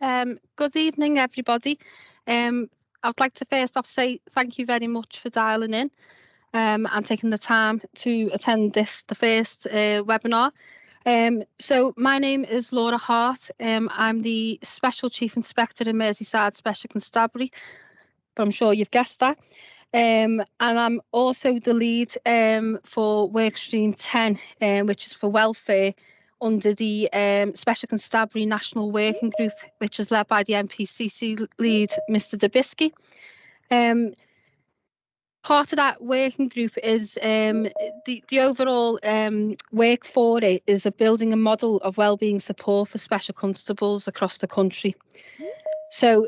Good evening, everybody. I'd like to first off say thank you very much for dialing in and taking the time to attend the first webinar. So my name is Laura Hart. I'm the Special Chief Inspector in Merseyside Special Constabulary, but I'm sure you've guessed that. And I'm also the lead for Workstream 10, which is for welfare, under the Special Constabulary National Working Group, which is led by the MPCC lead, Mr. Dubisky. Part of that working group is the overall work for it is a building a model of wellbeing support for special constables across the country. So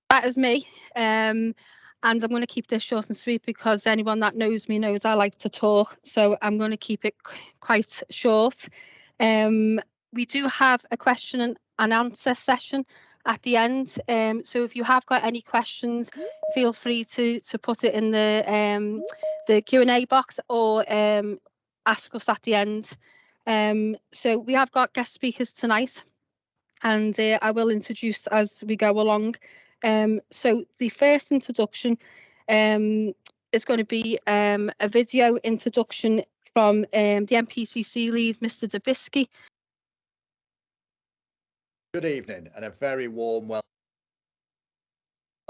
that is me. And I'm going to keep this short and sweet because anyone that knows me knows I like to talk. So I'm going to keep it quite short. We do have a question and answer session at the end. So if you have got any questions, feel free to put it in the Q&A box or ask us at the end. So we have got guest speakers tonight, and I will introduce as we go along. So the first introduction is going to be a video introduction from the MPCC lead, Mr. Dubisky. Good evening and a very warm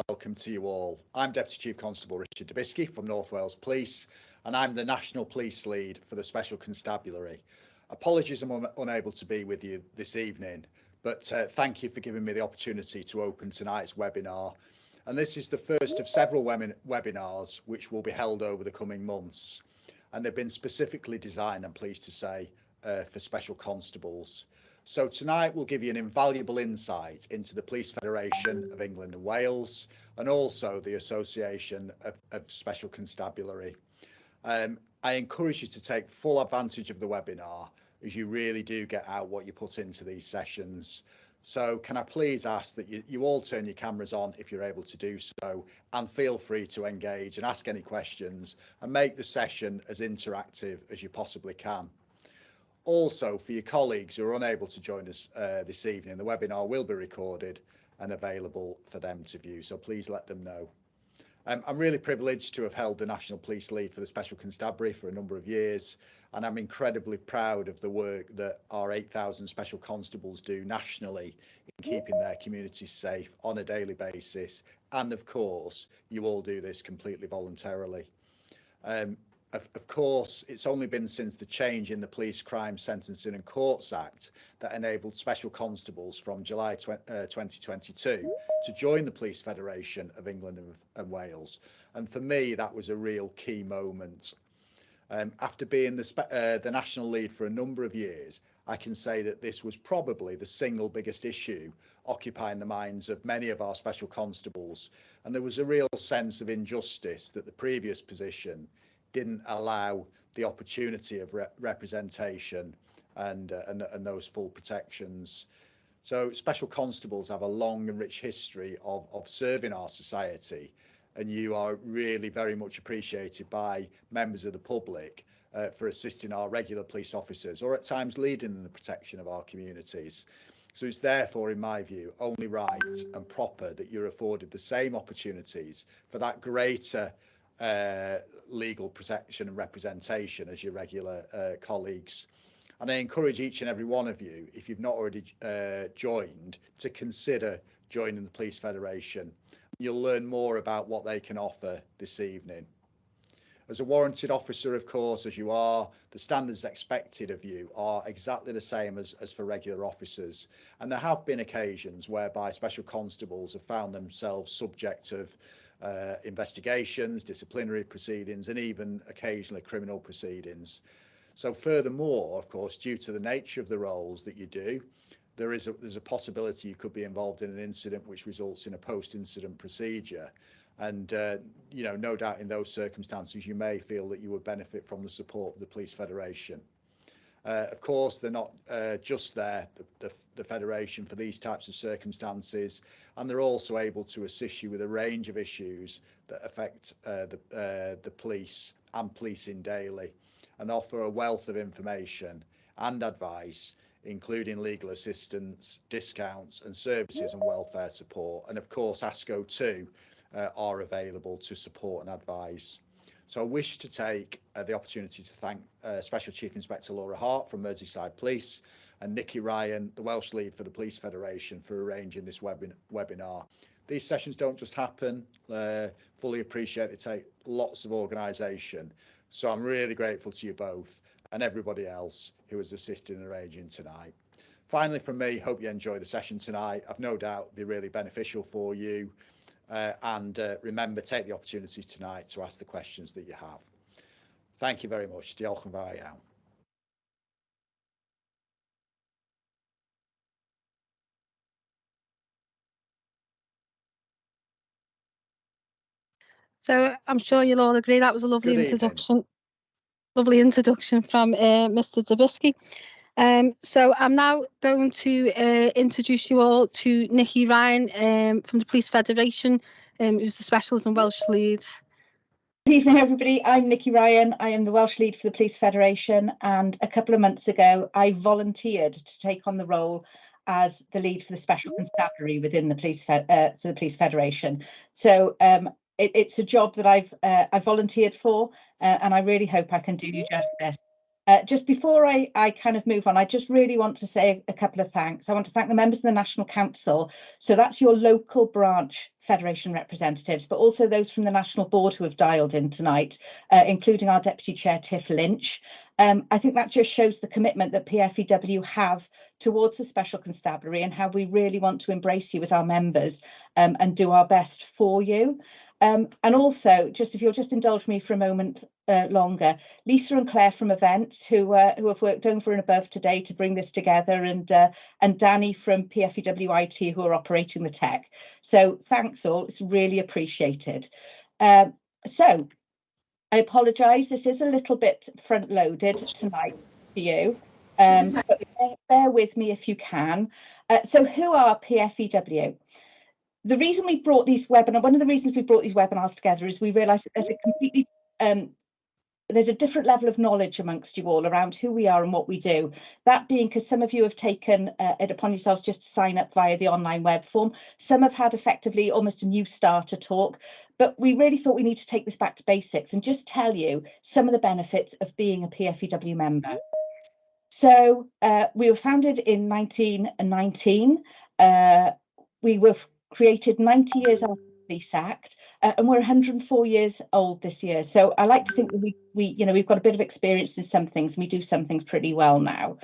welcome to you all. I'm Deputy Chief Constable Richard Dubisky from North Wales Police, and I'm the National Police Lead for the Special Constabulary. Apologies I'm unable to be with you this evening, but thank you for giving me the opportunity to open tonight's webinar. And this is the first of several webinars which will be held over the coming months. And they've been specifically designed, I'm pleased to say, for special constables. So tonight we'll give you an invaluable insight into the Police Federation of England and Wales, and also the Association of Special Constabulary. I encourage you to take full advantage of the webinar, as you really do get out what you put into these sessions. So can I please ask that you all turn your cameras on if you're able to do so, and feel free to engage and ask any questions and make the session as interactive as you possibly can. Also, for your colleagues who are unable to join us this evening, the webinar will be recorded and available for them to view, so please let them know. I'm really privileged to have held the National Police Lead for the Special Constabulary for a number of years, and I'm incredibly proud of the work that our 8,000 special constables do nationally in keeping their communities safe on a daily basis. And of course, you all do this completely voluntarily. Of course, it's only been since the change in the Police Crime Sentencing and Courts Act that enabled special constables from July 2022 to join the Police Federation of England and Wales. And for me, that was a real key moment. After being the national lead for a number of years, I can say that this was probably the single biggest issue occupying the minds of many of our special constables. And there was a real sense of injustice that the previous position didn't allow the opportunity of representation and those full protections. So special constables have a long and rich history of serving our society, and you are really very much appreciated by members of the public for assisting our regular police officers, or at times leading the protection of our communities. So it's therefore, in my view, only right and proper that you're afforded the same opportunities for that greater legal protection and representation as your regular colleagues. And I encourage each and every one of you, if you've not already joined, to consider joining the Police Federation. You'll learn more about what they can offer this evening. As a warranted officer, of course, as you are, the standards expected of you are exactly the same as for regular officers. And there have been occasions whereby special constables have found themselves subject of investigations, disciplinary proceedings, and even occasionally criminal proceedings. So furthermore, of course, due to the nature of the roles that you do, there's a possibility you could be involved in an incident which results in a post-incident procedure. And, no doubt in those circumstances, you may feel that you would benefit from the support of the Police Federation. Of course, they're not just there, the Federation, for these types of circumstances, and they're also able to assist you with a range of issues that affect the police and policing daily, and offer a wealth of information and advice including legal assistance, discounts and services and welfare support. And of course, ASCO 2 are available to support and advise. So I wish to take the opportunity to thank Special Chief Inspector Laura Hart from Merseyside Police and Nikki Ryan, the Welsh lead for the Police Federation, for arranging this webinar. These sessions don't just happen. Fully appreciate they take lots of organisation. So I'm really grateful to you both and everybody else who has assisted in arranging tonight. Finally, from me, hope you enjoy the session tonight. I've no doubt it'll be really beneficial for you. And remember, take the opportunities tonight to ask the questions that you have. Thank you very much. Diolch yn fawr iawn. So I'm sure you'll all agree that was a lovely introduction. Lovely introduction from Mr. Dubisky. So I'm now going to introduce you all to Nikki Ryan from the Police Federation, who's the Specials and Welsh lead. Good evening, everybody. I'm Nikki Ryan. I am the Welsh lead for the Police Federation, and a couple of months ago I volunteered to take on the role as the lead for the Special Constabulary within the for the Police Federation. So it's a job that I've volunteered for, and I really hope I can do you justice. Just before I kind of move on, I just really want to say a couple of thanks. I want to thank the members of the National Council. So that's your local branch Federation representatives, but also those from the National Board who have dialed in tonight, including our Deputy Chair, Tiff Lynch. I think that just shows the commitment that PFEW have towards the Special Constabulary and how we really want to embrace you as our members and do our best for you. And also, just if you'll just indulge me for a moment longer, Lisa and Claire from Events, who have worked over and above today to bring this together, and Danny from PFEW IT, who are operating the tech. So thanks all, it's really appreciated. So I apologise, this is a little bit front-loaded tonight for you, but bear with me if you can. So who are PFEW? The reason we brought these one of the reasons we brought these webinars together is we realised that there's a completely there's a different level of knowledge amongst you all around who we are and what we do. That being because some of you have taken it upon yourselves just to sign up via the online web form. Some have had effectively almost a new starter talk, but we really thought we need to take this back to basics and just tell you some of the benefits of being a PFEW member. So we were founded in 1919. We were created 90 years after the Police Act, and we're 104 years old this year. So I like to think that we've got a bit of experience in some things, and we do some things pretty well now.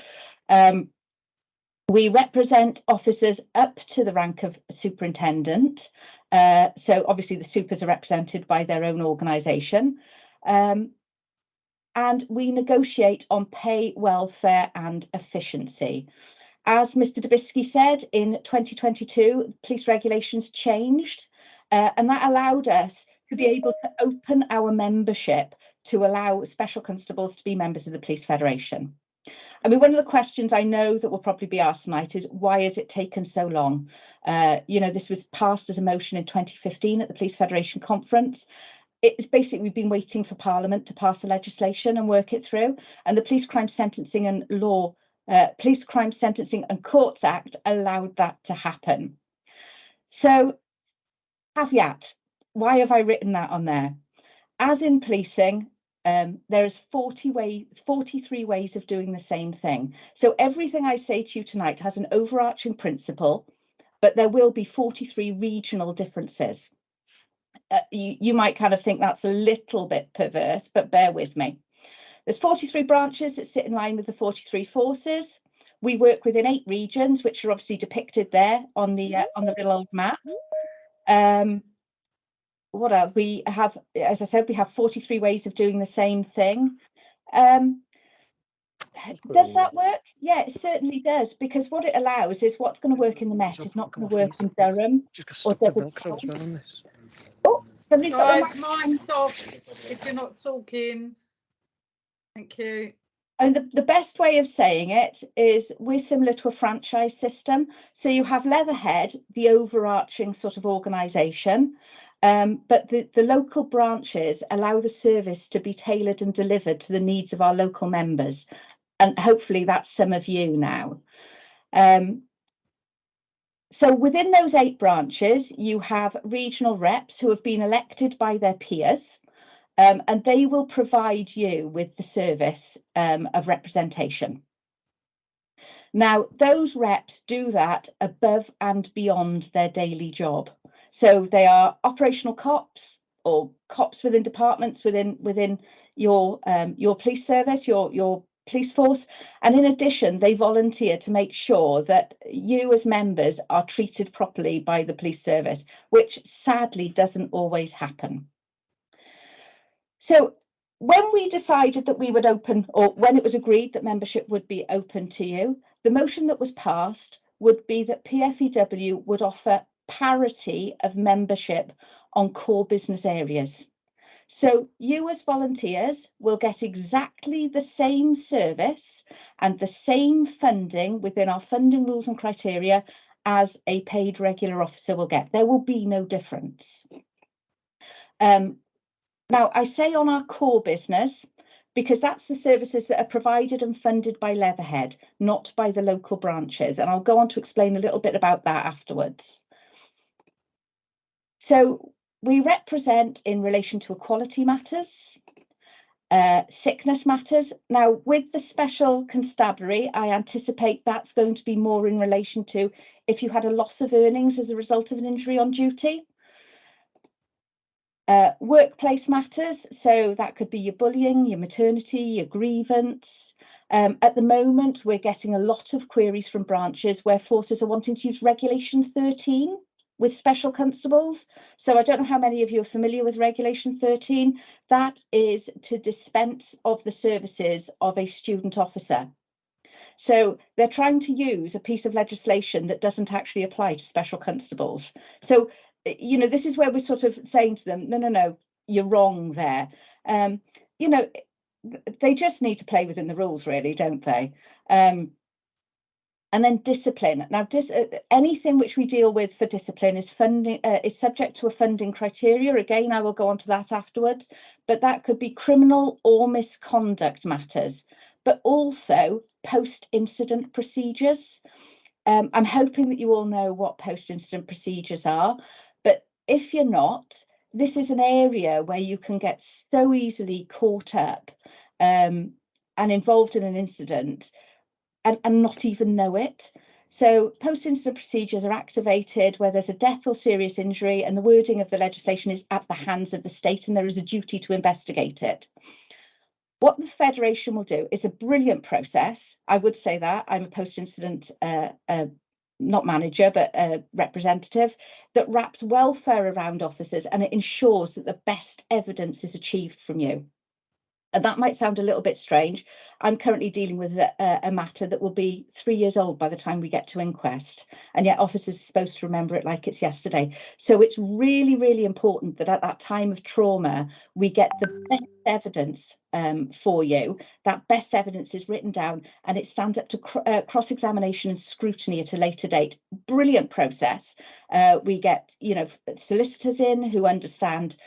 We represent officers up to the rank of superintendent. So obviously the supers are represented by their own organisation. And we negotiate on pay, welfare and efficiency. As Mr. Dubisky said, in 2022, police regulations changed, and that allowed us to be able to open our membership to allow special constables to be members of the Police Federation. I mean, one of the questions I know that will probably be asked tonight is, why has it taken so long? This was passed as a motion in 2015 at the Police Federation conference. It's basically, we've been waiting for Parliament to pass the legislation and work it through, and the Police Crime Sentencing and Police Crime Sentencing and Courts Act allowed that to happen. So, caveat, why have I written that on there? As in policing, there's 43 ways of doing the same thing. So everything I say to you tonight has an overarching principle, but there will be 43 regional differences. You might kind of think that's a little bit perverse, but bear with me. There's 43 branches that sit in line with the 43 forces. We work within 8 regions, which are obviously depicted there on the little old map. What else? We have, as I said, we have 43 ways of doing the same thing. Does that work? Yeah, it certainly does, because what it allows is what's going to work in the Met is not going to work in Durham or Devon. Oh, somebody's got the mic's off if you're not talking. Thank you. And the best way of saying it is we're similar to a franchise system. So you have Leatherhead, the overarching sort of organisation, but the local branches allow the service to be tailored and delivered to the needs of our local members. and hopefully that's some of you now. So within those 8 branches, you have regional reps who have been elected by their peers, and they will provide you with the service of representation. Now, those reps do that above and beyond their daily job. So they are operational cops or cops within departments within your police service, your police force. And in addition, they volunteer to make sure that you as members are treated properly by the police service, which sadly doesn't always happen. So when we decided that we would open, or when it was agreed that membership would be open to you, the motion that was passed would be that PFEW would offer parity of membership on core business areas. So you as volunteers will get exactly the same service and the same funding within our funding rules and criteria as a paid regular officer will get. There will be no difference. Now, I say on our core business, because that's the services that are provided and funded by Leatherhead, not by the local branches. And I'll go on to explain a little bit about that afterwards. So we represent in relation to equality matters, sickness matters. Now, with the special constabulary, I anticipate that's going to be more in relation to if you had a loss of earnings as a result of an injury on duty. Workplace matters, so that could be your bullying, your maternity, your grievance. At the moment, we're getting a lot of queries from branches where forces are wanting to use Regulation 13 with special constables. So I don't know how many of you are familiar with Regulation 13. That is to dispense of the services of a student officer. So they're trying to use a piece of legislation that doesn't actually apply to special constables. So, you know, this is where we're sort of saying to them, no, you're wrong there. You know, they just need to play within the rules, really, don't they? And then discipline. Now, anything which we deal with for discipline is subject to a funding criteria. Again, I will go on to that afterwards, but that could be criminal or misconduct matters, but also post-incident procedures. I'm hoping that you all know what post-incident procedures are, but if you're not, this is an area where you can get so easily caught up and involved in an incident and not even know it. So post-incident procedures are activated where there's a death or serious injury, and the wording of the legislation is at the hands of the state, and there is a duty to investigate it. What the Federation will do is a brilliant process. I would say that I'm a post-incident not manager, but a representative that wraps welfare around officers, and it ensures that the best evidence is achieved from you. And that might sound a little bit strange. I'm currently dealing with a matter that will be 3 years old by the time we get to inquest, and yet officers are supposed to remember it like it's yesterday. So it's really, really important that at that time of trauma, we get the best evidence for you. That best evidence is written down and it stands up to cross-examination and scrutiny at a later date. Brilliant process. We get, you know, solicitors in who understand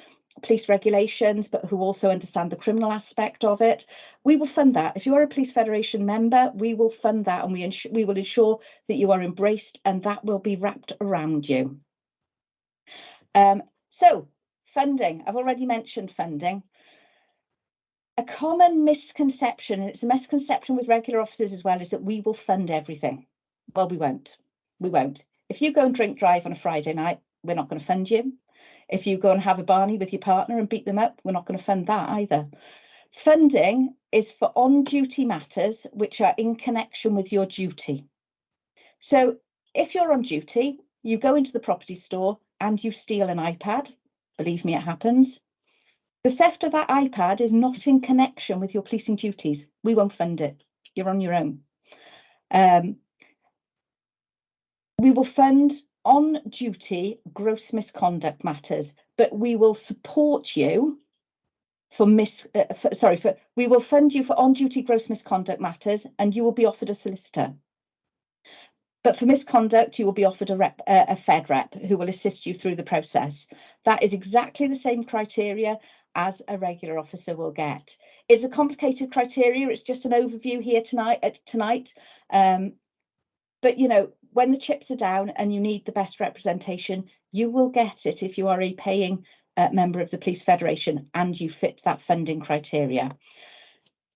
police regulations, but who also understand the criminal aspect of it. We will fund that. If you are a Police Federation member, we will fund that, and we will ensure that you are embraced and that will be wrapped around you. So funding, I've already mentioned funding. A common misconception, and it's a misconception with regular officers as well, is that we will fund everything. Well, we won't. We won't. If you go and drink drive on a Friday night, we're not going to fund you. If you go and have a barney with your partner and beat them up, we're not going to fund that either. Funding is for on-duty matters which are in connection with your duty. So if you're on duty, you go into the property store and you steal an iPad. Believe me, it happens. The theft of that iPad is not in connection with your policing duties. We won't fund it. You're on your own. We will fund on-duty gross misconduct matters, but we will support you for we will fund you for on-duty gross misconduct matters, and you will be offered a solicitor. But for misconduct, you will be offered a Fed rep who will assist you through the process. That is exactly the same criteria as a regular officer will get. It's a complicated criteria. It's just an overview here tonight. But you know, when the chips are down and you need the best representation, you will get it if you are a paying member of the Police Federation and you fit that funding criteria.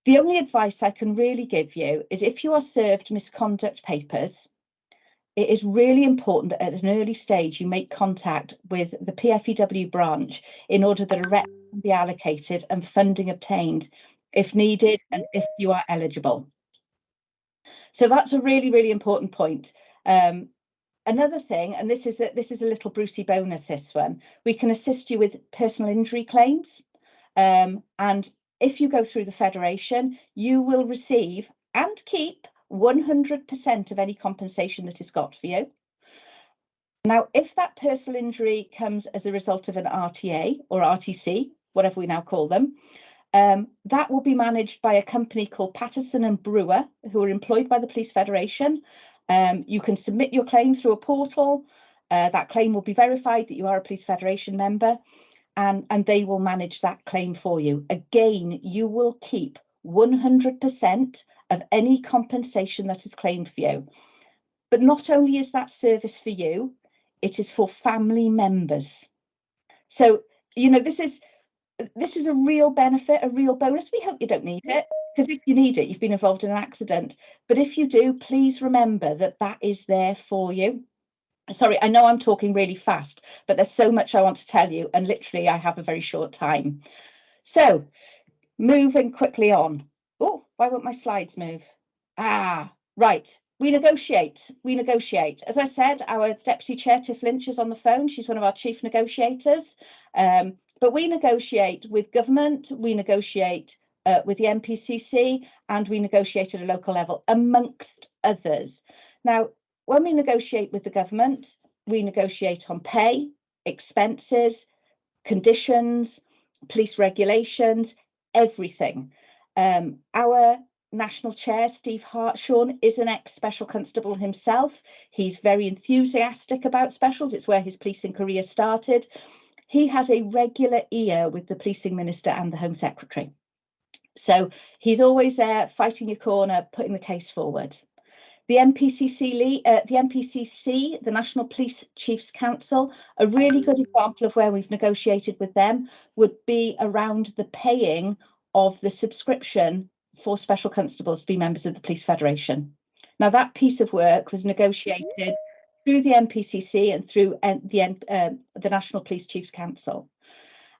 The only advice I can really give you is if you are served misconduct papers, it is really important that at an early stage you make contact with the PFEW branch in order that a rep can be allocated and funding obtained if needed and if you are eligible. So that's a really, really important point. Another thing, and this is a little Brucey bonus, this one, we can assist you with personal injury claims. And if you go through the Federation, you will receive and keep 100% of any compensation that is got for you. Now, if that personal injury comes as a result of an RTA or RTC, whatever we now call them, that will be managed by a company called Patterson and Brewer, who are employed by the Police Federation. You can submit your claim through a portal. That claim will be verified that you are a Police Federation member, and they will manage that claim for you. Again, you will keep 100% of any compensation that is claimed for you. But not only is that service for you, it is for family members. So, you know, this is a real benefit, a real bonus. We hope you don't need it, because if you need it, you've been involved in an accident. But if you do, please remember that that is there for you. Sorry, I know I'm talking really fast, but there's so much I want to tell you, and literally I have a very short time. So, moving quickly on. Oh, why won't my slides move? Ah, right. We negotiate. As I said, our Deputy Chair, Tiff Lynch, is on the phone. She's one of our chief negotiators. But we negotiate with government, we negotiate with the NPCC, and we negotiate at a local level, amongst others. Now, when we negotiate with the government, we negotiate on pay, expenses, conditions, police regulations, everything. Our National Chair, Steve Hartshorn, is an ex-Special Constable himself. He's very enthusiastic about specials. It's where his policing career started. He has a regular ear with the Policing Minister and the Home Secretary. So he's always there fighting your corner, putting the case forward. The NPCC, the National Police Chiefs Council, a really good example of where we've negotiated with them would be around the paying of the subscription for Special Constables to be members of the Police Federation. Now, that piece of work was negotiated through the NPCC and through the National Police Chiefs Council.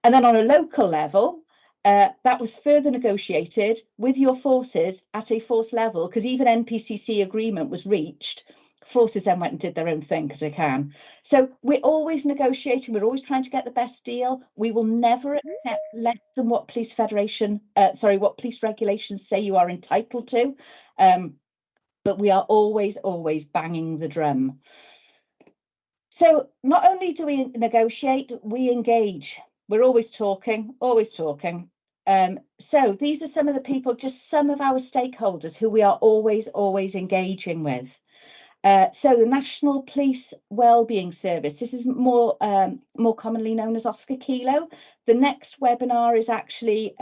And then on a local level, that was further negotiated with your forces at a force level, because even NPCC agreement was reached. Forces then went and did their own thing because they can. So we're always negotiating. We're always trying to get the best deal. We will never accept less than what police regulations say you are entitled to. But we are always banging the drum. So not only do we negotiate, we engage. We're always talking. So these are some of the people, just some of our stakeholders who we are always engaging with. So the National Police Wellbeing Service, this is more commonly known as Oscar Kilo. The next webinar is actually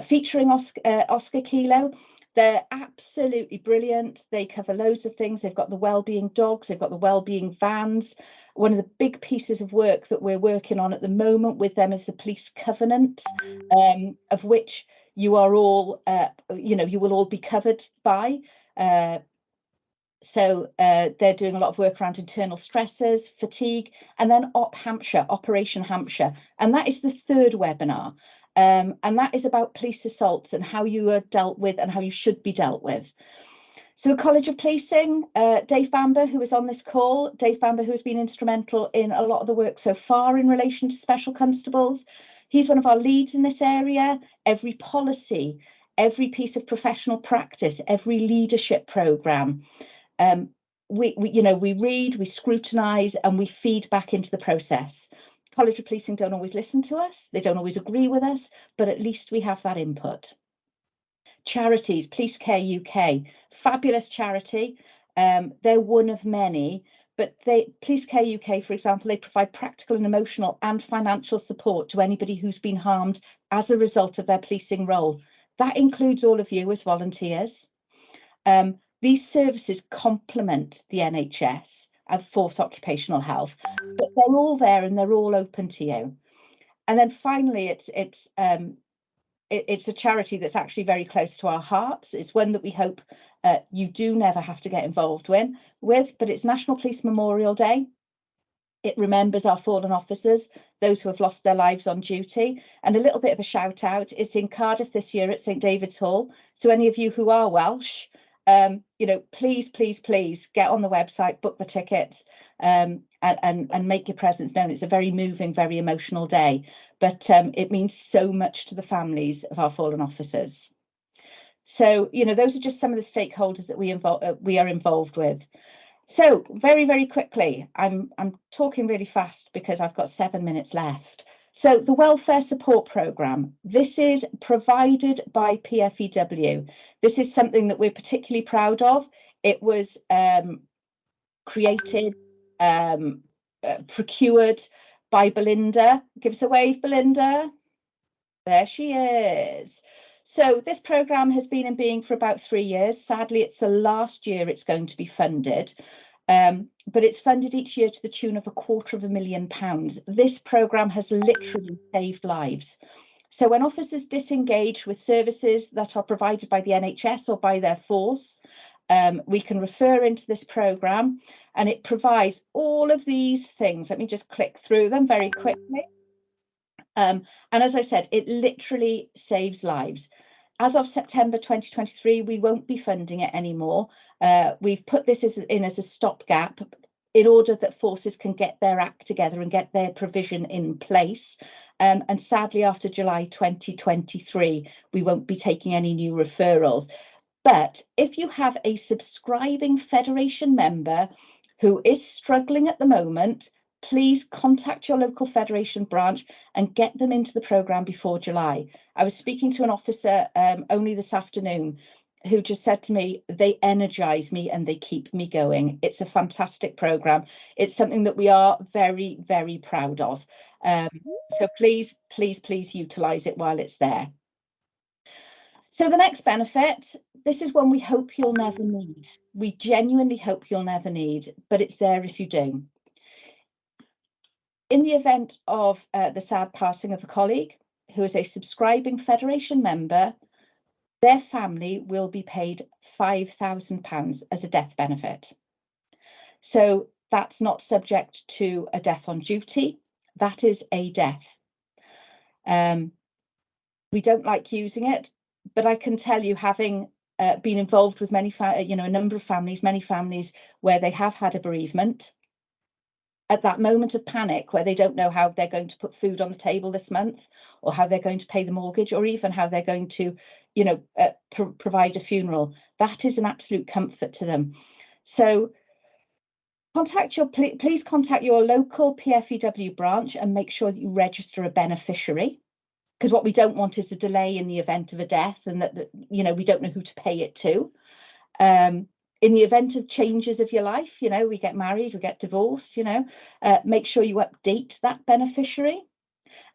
featuring Oscar Kilo. They're absolutely brilliant. They cover loads of things. They've got the wellbeing dogs, they've got the wellbeing vans. One of the big pieces of work that we're working on at the moment with them is the police covenant, of which you are all, you will all be covered by. So they're doing a lot of work around internal stressors, fatigue, and then Operation Hampshire. And that is the third webinar. And that is about police assaults and how you are dealt with and how you should be dealt with. So the College of Policing, Dave Bamber, who is on this call, Dave Bamber, who has been instrumental in a lot of the work so far in relation to special constables. He's one of our leads in this area. Every policy, every piece of professional practice, every leadership programme. We read, we scrutinise, and we feed back into the process. College of Policing don't always listen to us, they don't always agree with us, but at least we have that input. Charities, Police Care UK, fabulous charity. They're one of many, but Police Care UK, for example, they provide practical and emotional and financial support to anybody who's been harmed as a result of their policing role. That includes all of you as volunteers. These services complement the NHS and Force Occupational Health, but they're all there and they're all open to you. And then finally, it's a charity that's actually very close to our hearts. It's one that we hope you do never have to get involved with, but it's National Police Memorial Day. It remembers our fallen officers, those who have lost their lives on duty. And a little bit of a shout out, it's in Cardiff this year at St David's Hall. So any of you who are Welsh, please get on the website, book the tickets, and make your presence known. It's a very moving, very emotional day, but it means so much to the families of our fallen officers. So, those are just some of the stakeholders that we are involved with. So very, very quickly, I'm talking really fast because I've got 7 minutes left. So the Welfare Support Programme, this is provided by PFEW. This is something that we're particularly proud of. It was created, procured by Belinda. Give us a wave, Belinda. There she is. So this programme has been in being for about 3 years. Sadly, it's the last year it's going to be funded, but it's funded each year to the tune of £250,000. This programme has literally saved lives. So when officers disengage with services that are provided by the NHS or by their force, we can refer into this programme, and it provides all of these things. Let me just click through them very quickly. And as I said, it literally saves lives. As of September 2023, we won't be funding it anymore. We've put this in as a stopgap in order that forces can get their act together and get their provision in place. And sadly, after July 2023, we won't be taking any new referrals. But if you have a subscribing Federation member who is struggling at the moment, please contact your local Federation branch and get them into the programme before July. I was speaking to an officer only this afternoon who just said to me, they energise me and they keep me going. It's a fantastic programme. It's something that we are very, very proud of. So please utilise it while it's there. So the next benefit, this is one we hope you'll never need. We genuinely hope you'll never need, but it's there if you do. In the event of the sad passing of a colleague who is a subscribing Federation member, their family will be paid £5,000 as a death benefit. So that's not subject to a death on duty. That is a death. We don't like using it, but I can tell you, having been involved with many, a number of families, many families where they have had a bereavement, at that moment of panic where they don't know how they're going to put food on the table this month, or how they're going to pay the mortgage, or even how they're going to, provide a funeral, that is an absolute comfort to them. So please contact your local PFEW branch and make sure that you register a beneficiary, because what we don't want is a delay in the event of a death, and that we don't know who to pay it to. In the event of changes of your life, we get married, we get divorced, make sure you update that beneficiary.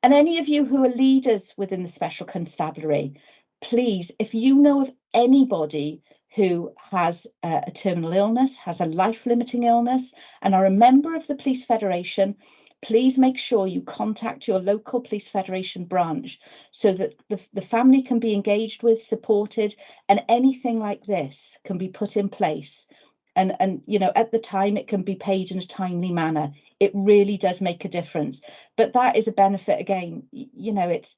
And any of you who are leaders within the Special Constabulary, please, if you know of anybody who has a terminal illness, has a life-limiting illness, and are a member of the Police Federation, please make sure you contact your local Police Federation branch so that the family can be engaged with, supported, and anything like this can be put in place. And at the time, it can be paid in a timely manner. It really does make a difference. But that is a benefit again. It's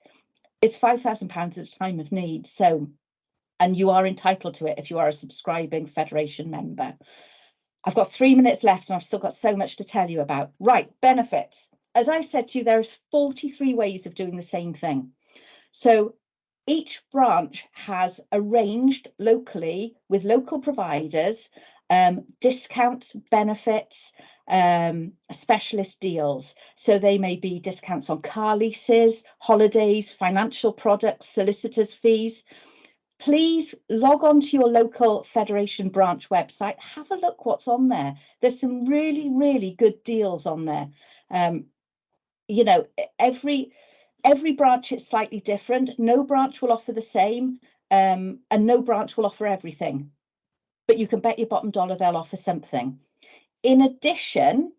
£5,000 at a time of need. So, and you are entitled to it if you are a subscribing Federation member. I've got 3 minutes left and I've still got so much to tell you about. Right, benefits. As I said to you, there's 43 ways of doing the same thing. So each branch has arranged locally with local providers discounts, benefits, specialist deals. So they may be discounts on car leases, holidays, financial products, solicitors' fees. please log on to your local Federation branch website, have a look what's on there. There's some really, really good deals on there. You know, every branch is slightly different. No branch will offer the same, and no branch will offer everything. But you can bet your bottom dollar they'll offer something. In addition,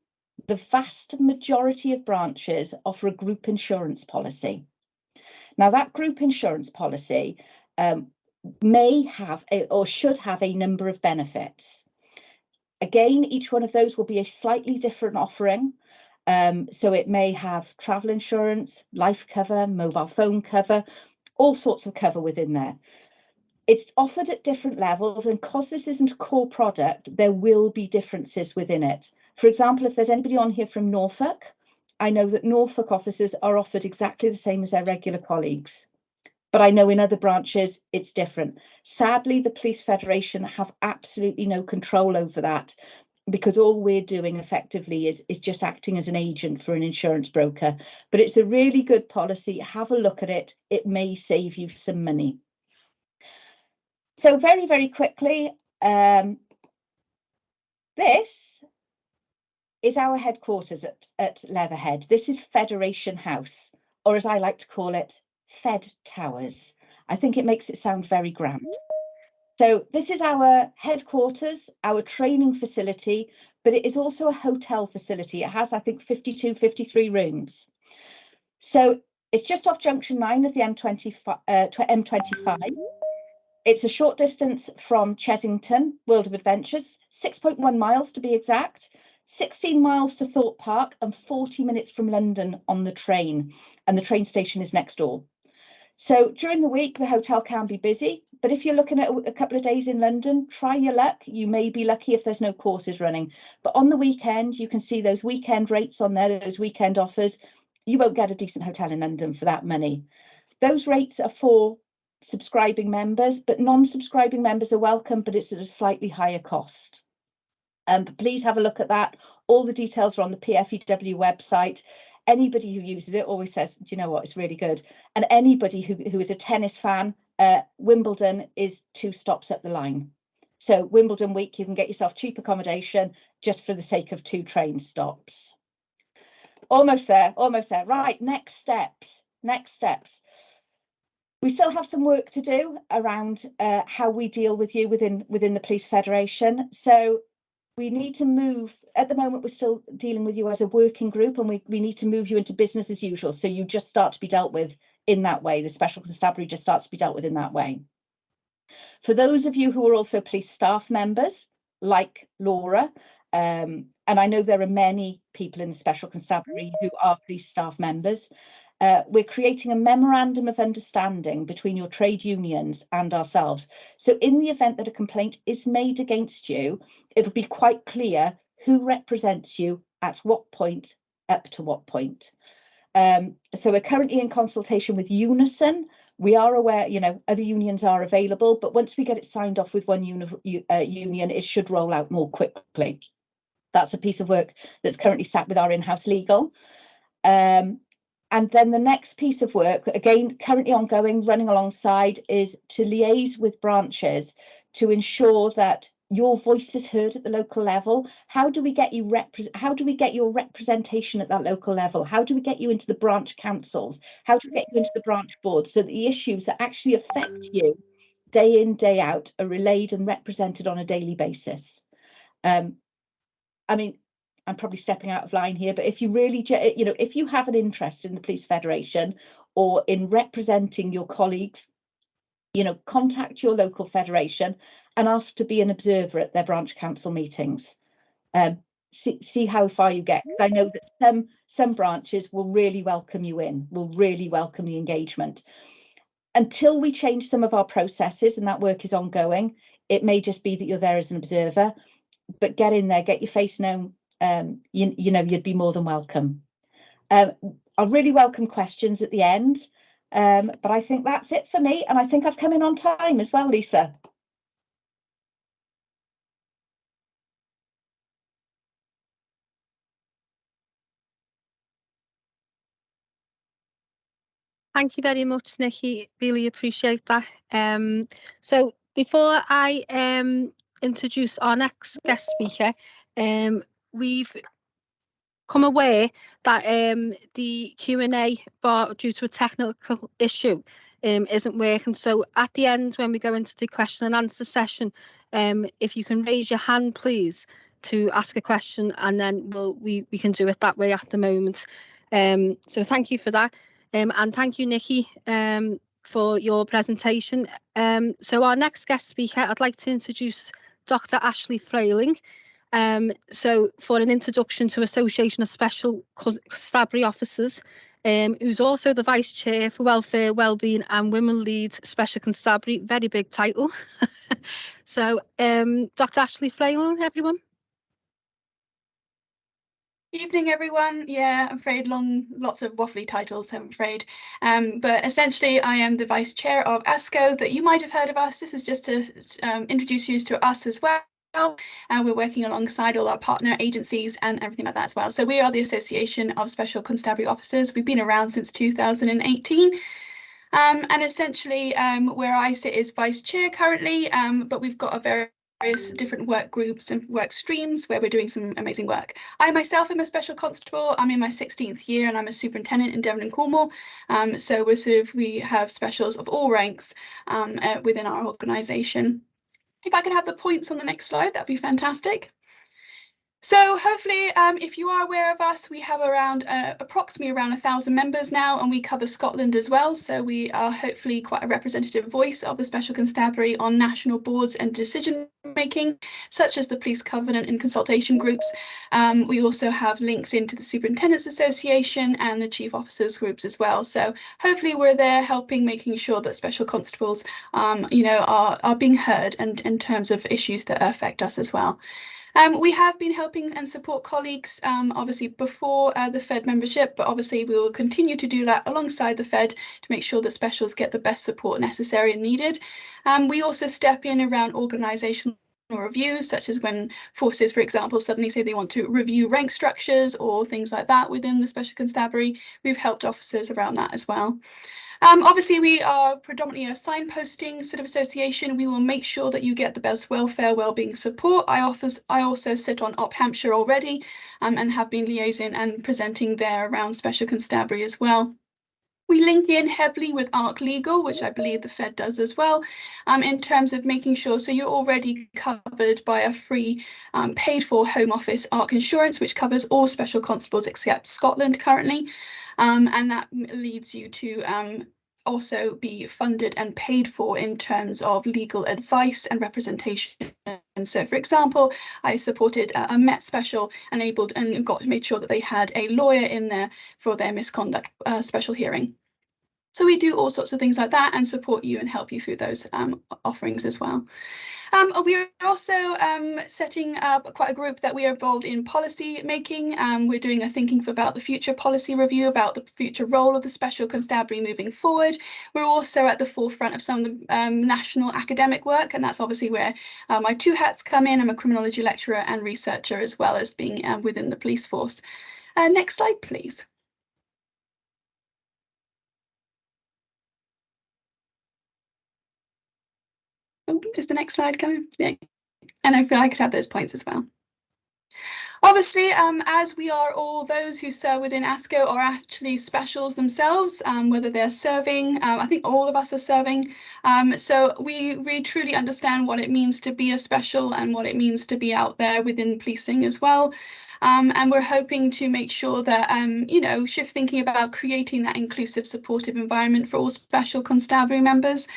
the vast majority of branches offer a group insurance policy. Now, that group insurance policy may have or should have a number of benefits. Again, each one of those will be a slightly different offering. So it may have travel insurance, life cover, mobile phone cover, all sorts of cover within there. It's offered at different levels, and because this isn't a core product, there will be differences within it. For example, if there's anybody on here from Norfolk, I know that Norfolk officers are offered exactly the same as their regular colleagues. But I know in other branches, it's different. Sadly, the Police Federation have absolutely no control over that, because all we're doing effectively is just acting as an agent for an insurance broker. But it's a really good policy. Have a look at it. It may save you some money. So very, very quickly, this is our headquarters at Leatherhead. This is Federation House, or as I like to call it, Fed Towers. I think it makes it sound very grand. So this is our headquarters, our training facility, but it is also a hotel facility. It has, I think, 52, 53 rooms. So it's just off junction 9 of the M25. It's a short distance from Chesington, World of Adventures, 6.1 miles to be exact, 16 miles to Thorpe Park, and 40 minutes from London on the train. And the train station is next door. So during the week, the hotel can be busy, but if you're looking at a couple of days in London, try your luck. You may be lucky if there's no courses running. But on the weekend, you can see those weekend rates on there, those weekend offers. You won't get a decent hotel in London for that money. Those rates are for subscribing members, but non-subscribing members are welcome, but it's at a slightly higher cost. But please have a look at that. All the details are on the PFEW website. Anybody who uses it always says, do you know what, it's really good. And anybody who is a tennis fan, Wimbledon is 2 stops up the line. So Wimbledon week, you can get yourself cheap accommodation just for the sake of 2 train stops. Almost there, almost there. Right, next steps. We still have some work to do around how we deal with you within the Police Federation. So we need to move, at the moment, we're still dealing with you as a working group, and we need to move you into business as usual. So you just start to be dealt with in that way. The Special Constabulary just starts to be dealt with in that way. For those of you who are also police staff members, like Laura, and I know there are many people in the Special Constabulary who are police staff members, we're creating a memorandum of understanding between your trade unions and ourselves. So in the event that a complaint is made against you, it'll be quite clear who represents you at what point, up to what point. So we're currently in consultation with Unison. We are aware, you know, other unions are available, but once we get it signed off with one union, it should roll out more quickly. That's a piece of work that's currently sat with our in-house legal. And then the next piece of work, again, currently ongoing, running alongside, is to liaise with branches to ensure that your voice is heard at the local level. How do we get you how do we get your representation at that local level? How do we get you into the branch councils? How do we get you into the branch boards so that the issues that actually affect you day in, day out are relayed and represented on a daily basis? I mean, I'm probably stepping out of line here, but if you really, you know, if you have an interest in the Police Federation or in representing your colleagues, you know, contact your local federation and ask to be an observer at their branch council meetings. See how far you get. I know that some branches will really welcome you in, will really welcome the engagement. Until we change some of our processes, and that work is ongoing, it may just be that you're there as an observer, but get in there, get your face known. You know, you'd be more than welcome. I'll really welcome questions at the end, but I think that's it for me, and I think I've come in on time as well, Lisa. Thank you very much, Nikki. Really appreciate that. So before I introduce our next guest speaker, we've come aware that the Q&A bar, due to a technical issue, isn't working. So at the end, when we go into the question and answer session, if you can raise your hand, please, to ask a question, and then we can do it that way at the moment. So thank you for that. And thank you, Nikki, for your presentation. So our next guest speaker, I'd like to introduce Dr. Ashley Frayling. So for an introduction to Association of Special Constabulary Officers, who's also the Vice Chair for Welfare, Wellbeing and Women Lead Special Constabulary, very big title. So Dr. Ashley Frayling, everyone. Evening, everyone. Yeah, I'm afraid lots of waffly titles, I'm afraid. But essentially, I am the Vice Chair of ASCO, that you might have heard of us. This is just to introduce you to us as well. And we're working alongside all our partner agencies and everything like that as well. So we are the Association of Special Constabulary Officers. We've been around since 2018. And essentially, where I sit is Vice Chair currently, but we've got a various different work groups and work streams where we're doing some amazing work. I myself am a special constable. I'm in my 16th year and I'm a superintendent in Devon and Cornwall. So we have specials of all ranks within our organisation. If I could have the points on the next slide, that'd be fantastic. So hopefully, if you are aware of us, we have approximately around 1,000 members now, and we cover Scotland as well. So we are hopefully quite a representative voice of the Special Constabulary on national boards and decision making, such as the Police Covenant and consultation groups. We also have links into the Superintendents Association and the Chief Officers groups as well. So hopefully we're there helping, making sure that special constables, are being heard and in terms of issues that affect us as well. We have been helping and support colleagues, obviously before the Fed membership, but obviously we will continue to do that alongside the Fed to make sure that specials get the best support necessary and needed. We also step in around organisational reviews, such as when forces, for example, suddenly say they want to review rank structures or things like that within the Special Constabulary. We've helped officers around that as well. Obviously, we are predominantly a signposting sort of association. We will make sure that you get the best welfare, wellbeing support. I also sit on Op Hampshire already and have been liaising and presenting there around Special Constabulary as well. We link in heavily with ARC Legal, which I believe the Fed does as well, in terms of making sure, so you're already covered by a free paid for Home Office ARC insurance, which covers all special constables except Scotland currently. And that leads you to also be funded and paid for in terms of legal advice and representation. And so, for example, I supported a Met special and made sure that they had a lawyer in there for their misconduct special hearing. So we do all sorts of things like that and support you and help you through those offerings as well. We are also setting up quite a group that we are involved in policy making. We're doing a thinking about the future policy review about the future role of the Special Constabulary moving forward. We're also at the forefront of some of the national academic work, and that's obviously where my two hats come in. I'm a criminology lecturer and researcher, as well as being within the police force. Next slide, please. Oh, is the next slide coming? Yeah. And I feel I could have those points as well. Obviously, as we are all those who serve within ASCO are actually specials themselves, whether they're serving, I think all of us are serving. So we truly understand what it means to be a special and what it means to be out there within policing as well. And we're hoping to make sure that, shift thinking about creating that inclusive, supportive environment for all special constabulary members,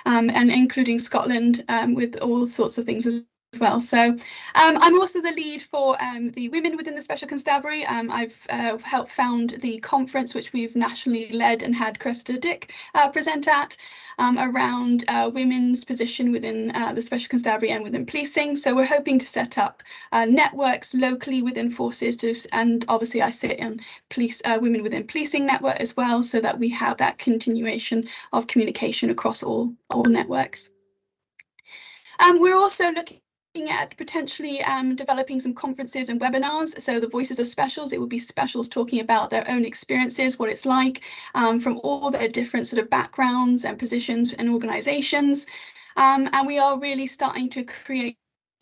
and including Scotland with all sorts of things as well. So I'm also the lead for the women within the Special Constabulary. I've helped found the conference which we've nationally led and had Cresta Dick present at around women's position within the Special Constabulary and within policing. So we're hoping to set up networks locally within forces and obviously I sit in women within policing network as well, so that we have that continuation of communication across all networks. We're also looking at potentially developing some conferences and webinars. So the Voices of Specials, it will be specials talking about their own experiences, what it's like from all their different sort of backgrounds and positions and organisations. And we are really starting to create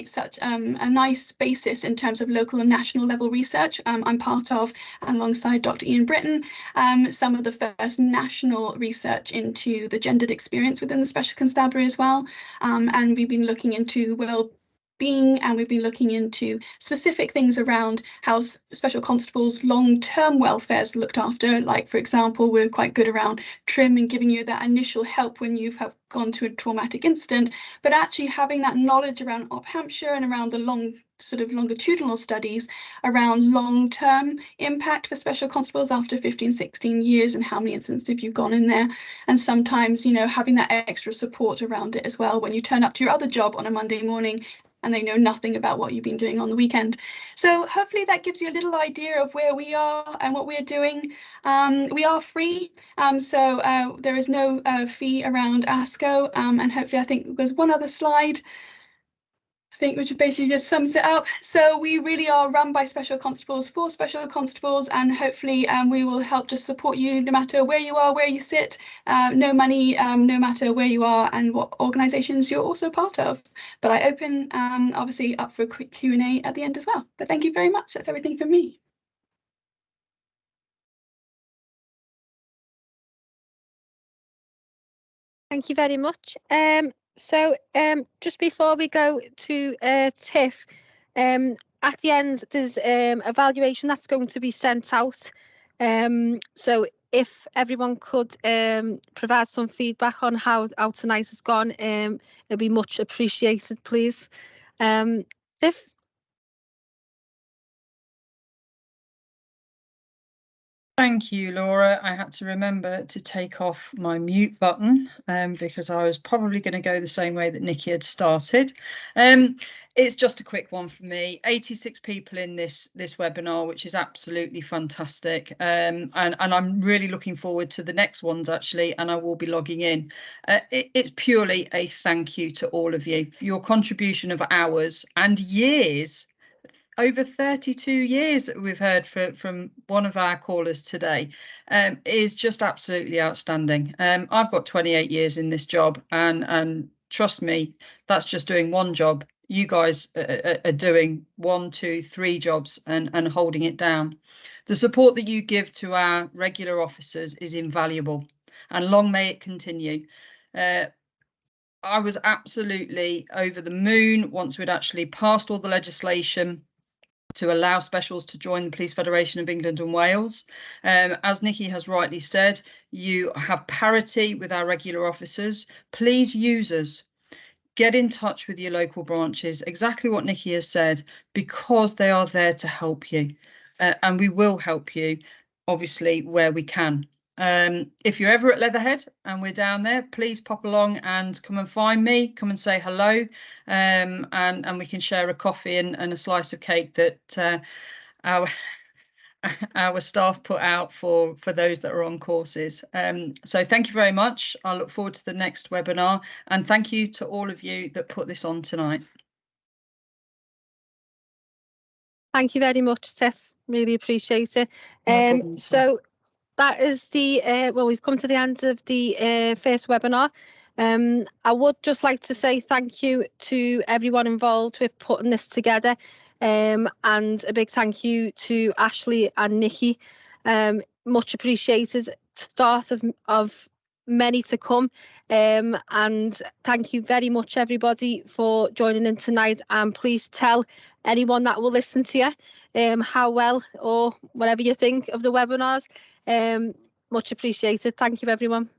such a nice basis in terms of local and national level research. I'm part of, alongside Dr. Ian Britton, some of the first national research into the gendered experience within the Special Constabulary as well. And we've been looking into well-being, and we've been looking into specific things around how special constables' long-term welfare is looked after. Like, for example, we're quite good around trim and giving you that initial help when you have gone to a traumatic incident, but actually having that knowledge around Op Hampshire and around the longitudinal studies around long-term impact for special constables after 15, 16 years, and how many incidents have you gone in there. And sometimes, you know, having that extra support around it as well when you turn up to your other job on a Monday morning and they know nothing about what you've been doing on the weekend. So hopefully that gives you a little idea of where we are and what we're doing. We are free, so there is no fee around ASCO, and hopefully I think there's one other slide, I think, which basically just sums it up. So we really are run by special constables for special constables, and hopefully we will help to support you no matter where you are, where you sit, no money, no matter where you are and what organisations you're also part of. But I open obviously up for a quick Q&A at the end as well. But thank you very much. That's everything from me. Thank you very much. So just before we go to Tiff, at the end there's evaluation that's going to be sent out. So if everyone could provide some feedback on how tonight has gone, it'd be much appreciated, please. Tiff? Thank you, Laura. I had to remember to take off my mute button because I was probably going to go the same way that Nikki had started. It's just a quick one for me. 86 people in this webinar, which is absolutely fantastic. And I'm really looking forward to the next ones, actually, and I will be logging in. It's purely a thank you to all of you for your contribution of hours and years. Over 32 years that we've heard from one of our callers today is just absolutely outstanding. I've got 28 years in this job, and trust me, that's just doing one job. You guys are doing 1, 2, 3 jobs and holding it down. The support that you give to our regular officers is invaluable, and long may it continue. I was absolutely over the moon once we'd actually passed all the legislation to allow specials to join the Police Federation of England and Wales. As Nikki has rightly said, you have parity with our regular officers. Please, users, get in touch with your local branches, exactly what Nikki has said, because they are there to help you. And we will help you, obviously, where we can. If you're ever at Leatherhead and we're down there, please pop along and come and find me, come and say hello, and we can share a coffee and a slice of cake that our staff put out for those that are on courses. So thank you very much. I look forward to the next webinar, and thank you to all of you that put this on tonight. Thank you very much, Tiff. Really appreciate it. No problem, so that is the well, we've come to the end of the first webinar. I would just like to say thank you to everyone involved with putting this together, and a big thank you to Ashley and Nikki. Much appreciated. Start of many to come, and thank you very much, everybody, for joining in tonight. And please tell anyone that will listen to you how well or whatever you think of the webinars. Much appreciated. Thank you, everyone.